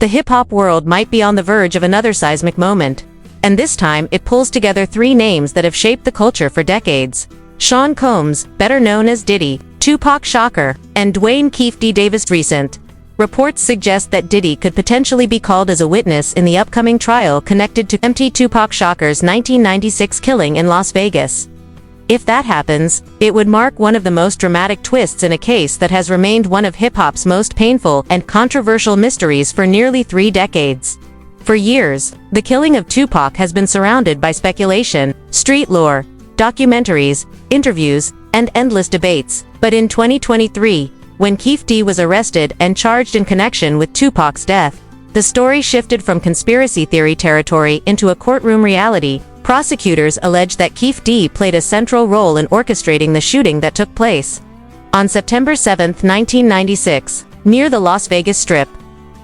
The hip-hop world might be on the verge of another seismic moment. And this time, it pulls together three names that have shaped the culture for decades. Sean Combs, better known as Diddy, Tupac Shakur, and Dwayne "Keefe D. Davis." Recent reports suggest that Diddy could potentially be called as a witness in the upcoming trial connected to Tupac Shakur's 1996 killing in Las Vegas. If that happens, it would mark one of the most dramatic twists in a case that has remained one of hip-hop's most painful and controversial mysteries for nearly 3 decades. For years, the killing of Tupac has been surrounded by speculation, street lore, documentaries, interviews, and endless debates. But in 2023, when Keefe D was arrested and charged in connection with Tupac's death, the story shifted from conspiracy theory territory into a courtroom reality. Prosecutors allege that Keefe D played a central role in orchestrating the shooting that took place on September 7, 1996, near the Las Vegas Strip.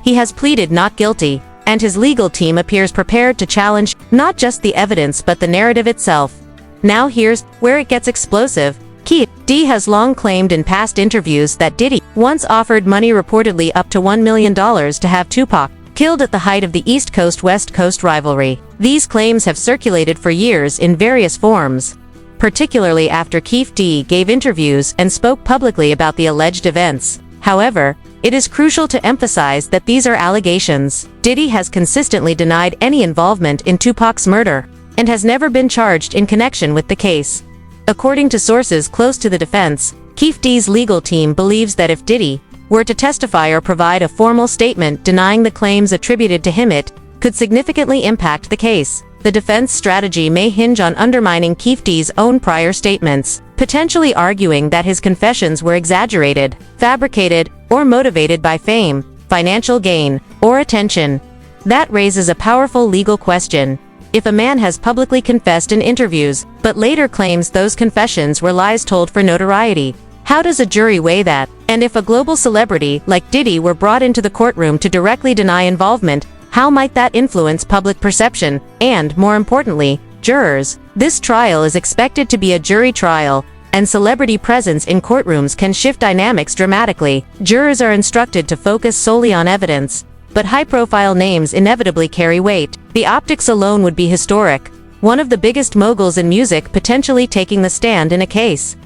He has pleaded not guilty, and his legal team appears prepared to challenge not just the evidence but the narrative itself. Now here's where it gets explosive. Keefe D has long claimed in past interviews that Diddy once offered money, reportedly up to $1 million, to have Tupac killed at the height of the East Coast-West Coast rivalry. These claims have circulated for years in various forms, particularly after Keefe D gave interviews and spoke publicly about the alleged events. However, it is crucial to emphasize that these are allegations. Diddy has consistently denied any involvement in Tupac's murder, and has never been charged in connection with the case. According to sources close to the defense, Keefe D's legal team believes that if Diddy were to testify or provide a formal statement denying the claims attributed to him, it could significantly impact the case. The defense strategy may hinge on undermining Keefe D's own prior statements, potentially arguing that his confessions were exaggerated, fabricated, or motivated by fame, financial gain, or attention. That raises a powerful legal question. If a man has publicly confessed in interviews, but later claims those confessions were lies told for notoriety, how does a jury weigh that? And if a global celebrity like Diddy were brought into the courtroom to directly deny involvement, how might that influence public perception and, more importantly, jurors? This trial is expected to be a jury trial, and celebrity presence in courtrooms can shift dynamics dramatically. Jurors are instructed to focus solely on evidence, but high-profile names inevitably carry weight. The optics alone would be historic, one of the biggest moguls in music potentially taking the stand in a case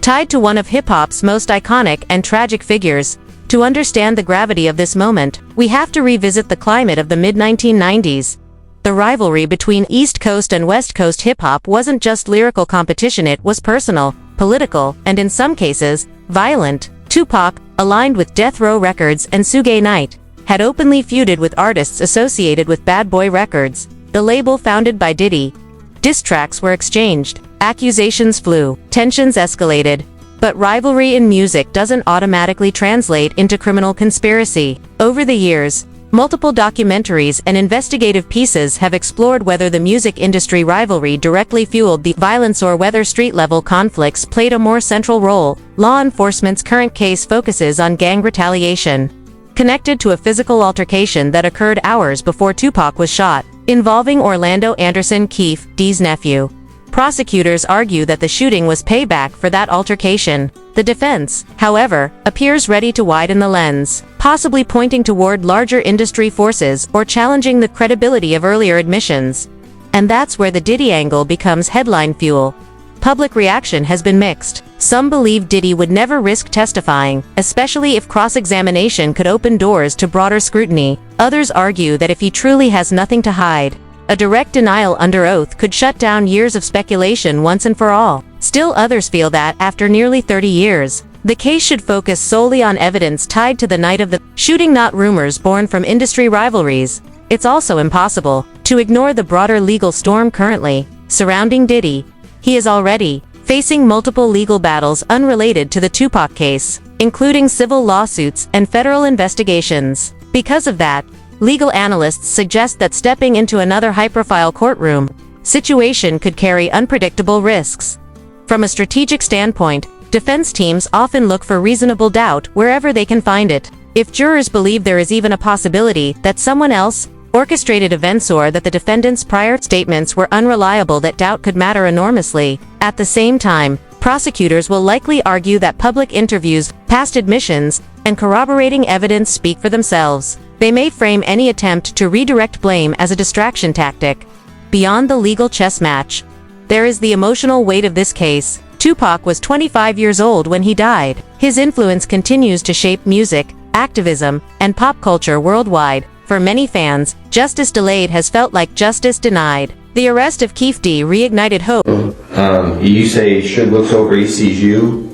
tied to one of hip-hop's most iconic and tragic figures. To understand the gravity of this moment, we have to revisit the climate of the mid-1990s. The rivalry between East Coast and West Coast hip-hop wasn't just lyrical competition, it was personal, political, and in some cases, violent. Tupac, aligned with Death Row Records and Suge Knight, had openly feuded with artists associated with Bad Boy Records, the label founded by Diddy. Diss tracks were exchanged, accusations flew, tensions escalated. But rivalry in music doesn't automatically translate into criminal conspiracy. Over the years, multiple documentaries and investigative pieces have explored whether the music industry rivalry directly fueled the violence or whether street-level conflicts played a more central role. Law enforcement's current case focuses on gang retaliation, connected to a physical altercation that occurred hours before Tupac was shot, involving Orlando Anderson, Keefe D's nephew. Prosecutors argue that the shooting was payback for that altercation. The defense, however, appears ready to widen the lens, possibly pointing toward larger industry forces or challenging the credibility of earlier admissions. And that's where the Diddy angle becomes headline fuel. Public reaction has been mixed. Some believe Diddy would never risk testifying, especially if cross-examination could open doors to broader scrutiny. Others argue that if he truly has nothing to hide, a direct denial under oath could shut down years of speculation once and for all. Still others feel that, after nearly 30 years, the case should focus solely on evidence tied to the night of the shooting, not rumors born from industry rivalries. It's also impossible to ignore the broader legal storm currently surrounding Diddy. He is already facing multiple legal battles unrelated to the Tupac case, including civil lawsuits and federal investigations. Because of that, legal analysts suggest that stepping into another high-profile courtroom situation could carry unpredictable risks. From a strategic standpoint, defense teams often look for reasonable doubt wherever they can find it. If jurors believe there is even a possibility that someone else orchestrated events or that the defendant's prior statements were unreliable, that doubt could matter enormously. At the same time, prosecutors will likely argue that public interviews, past admissions, and corroborating evidence speak for themselves. They may frame any attempt to redirect blame as a distraction tactic. Beyond the legal chess match, there is the emotional weight of this case. Tupac was 25 years old when he died. His influence continues to shape music, activism, and pop culture worldwide. For many fans, justice delayed has felt like justice denied. The arrest of Keefe D reignited hope. You say Suge looks over, he sees you.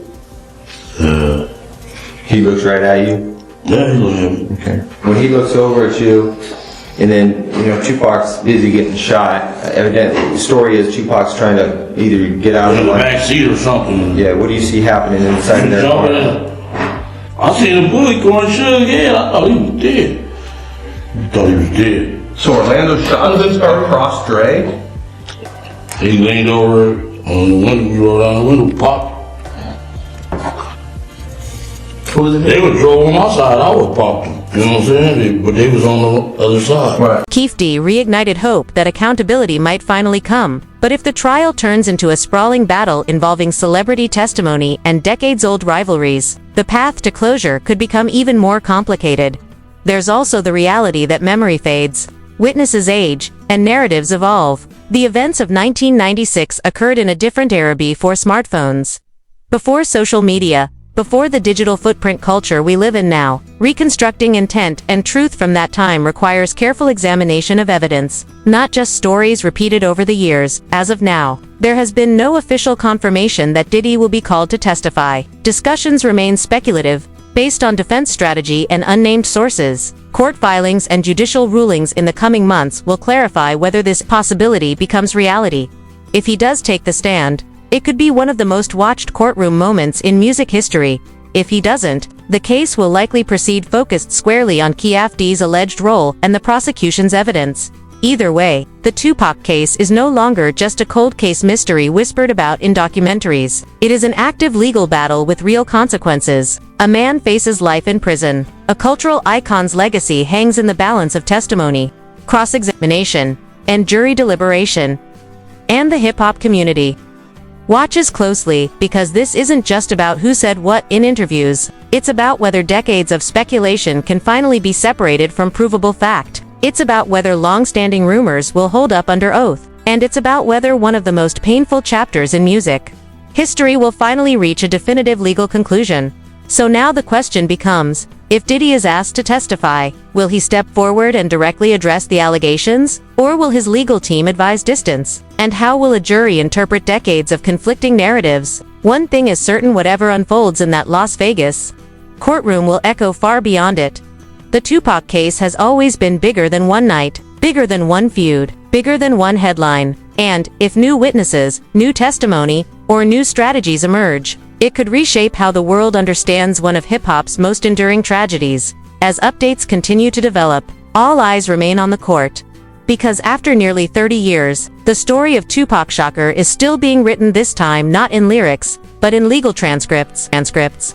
He looks right at you. Yeah, he looks at me. Okay. When he looks over at you, and then Tupac's busy getting shot. Evidently, the story is Tupac's trying to either get out In of the back seat or something. Yeah. What do you see happening inside their car? I seen a bullet going Suge head. I thought he was dead. So Orlando shot this car across Dre? He leaned over on the window, we rolled down the window, popped. They were drove on my side, I was popped. You know what I'm saying? But they was on the other side. Right. Keefe D reignited hope that accountability might finally come. But if the trial turns into a sprawling battle involving celebrity testimony and decades-old rivalries, the path to closure could become even more complicated. There's also the reality that memory fades, witnesses age, and narratives evolve. The events of 1996 occurred in a different era before smartphones. Before social media, before the digital footprint culture we live in now, reconstructing intent and truth from that time requires careful examination of evidence, not just stories repeated over the years. As of now, there has been no official confirmation that Diddy will be called to testify. Discussions remain speculative, based on defense strategy and unnamed sources. Court filings and judicial rulings in the coming months will clarify whether this possibility becomes reality. If he does take the stand, it could be one of the most watched courtroom moments in music history. If he doesn't, the case will likely proceed focused squarely on Keefe D's alleged role and the prosecution's evidence. Either way, the Tupac case is no longer just a cold case mystery whispered about in documentaries. It is an active legal battle with real consequences. A man faces life in prison. A cultural icon's legacy hangs in the balance of testimony, cross-examination, and jury deliberation. And the hip-hop community watches closely, because this isn't just about who said what in interviews. It's about whether decades of speculation can finally be separated from provable fact. It's about whether long-standing rumors will hold up under oath. And it's about whether one of the most painful chapters in music history will finally reach a definitive legal conclusion. So now the question becomes, if Diddy is asked to testify, will he step forward and directly address the allegations? Or will his legal team advise distance? And how will a jury interpret decades of conflicting narratives? One thing is certain: whatever unfolds in that Las Vegas courtroom will echo far beyond it. The Tupac case has always been bigger than one night, bigger than one feud, bigger than one headline. And, if new witnesses, new testimony, or new strategies emerge, it could reshape how the world understands one of hip-hop's most enduring tragedies. As updates continue to develop, all eyes remain on the court. Because after nearly 30 years, the story of Tupac Shakur is still being written, this time not in lyrics, but in legal transcripts.